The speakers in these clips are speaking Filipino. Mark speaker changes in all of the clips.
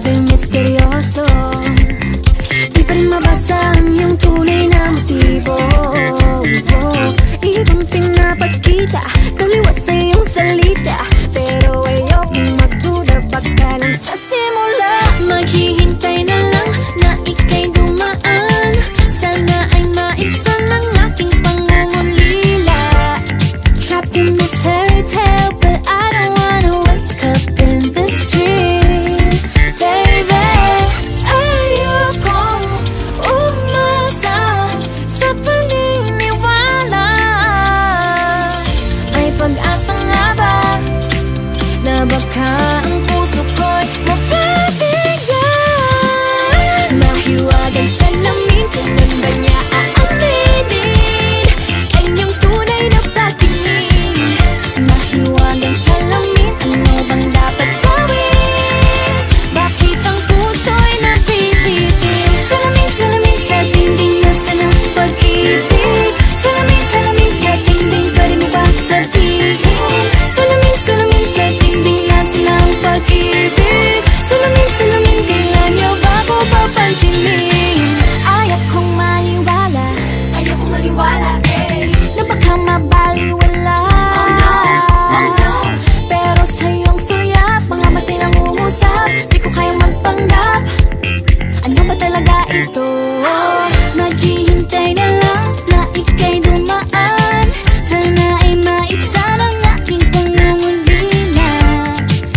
Speaker 1: din misteryoso. Di pa rin mabasa ang iyong tunay na motibo. Ibang pinapagkita, taliwas sa iyong salita, pero ayokong magduda, baka lang sa simula. Maghihintay na lang na ika'y dumaan, sana ay maibsan ang aking pangungulila. Trapped in this fairy tale, but I don't wanna wake up in this dream, baby. Ayokong umasa sa paniniwala. May pag-asa nga ba na baka ang puso ko'y mapabigyan? Mahiwagang salamin, kailan ba niya aaminin ang iyong tunay na pagtingin? Mahiwagang salamin, ano bang dapat gawin? Bakit ang puso'y nabibitin? Salamin, salamin sa dingding, nasa ng pag-ibig. Salamin, salamin sa dingding, pwede mo ba sabihin? Salamin, salamin sa dingding, nasa ng pag-ibig. Salamin, salamin, kailan niyo ba ko papansinin? Ayokong maniwala, eh, na baka mabaliwala. Oh no, pero sa iyong suyap, mga matay nangungusap, di ko kayang magpanggap. Ano ba talaga ito? Maghihintay na lang na ika'y dumaan, sana ay maibsan ang aking pangungulila.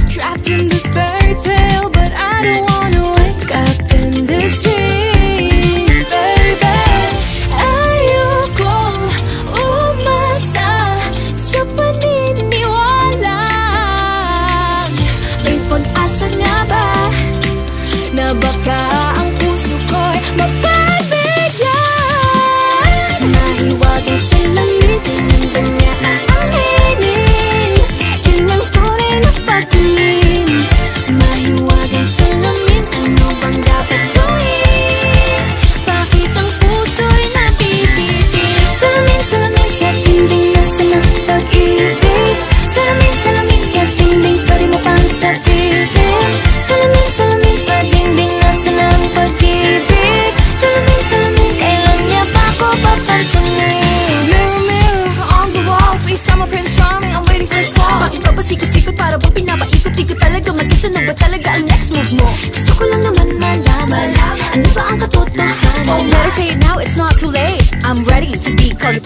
Speaker 1: Trapped in this fairy tale, but I don't wanna wake up in this dream, baby. Ayokong umasa sa paniniwala. May pag-asa nga ba na baka ang puso ko'y mapabigyan? Mahiwagang salamin, kailan ba niya aaminin? Yun ang tunay na pagtingin. Mahiwagang salamin, ano bang dapat gawin? Bakit ang puso'y nabibitin? Salamin, salamin sa dingding, nasa ng pag-ibig. Salamin, salamin sa dingding, pwede mo pang sabihin? Salamin, salamin sa dingding, nasa ng pag-ibig. Salamin, salamin, kailan niya ba ko papansinin?
Speaker 2: Mirror, mirror on the wall, please tell my Prince Charming I'm waiting for this call.
Speaker 1: Bakit ba pasikot-sikot, para bang pinapaikot-ikot talaga? Mag-isa na ba talaga ang next move mo? Gusto ko lang naman malaman, ano ba ang katotohanan?
Speaker 2: Oh, better say it now, it's not too late. I'm ready to be called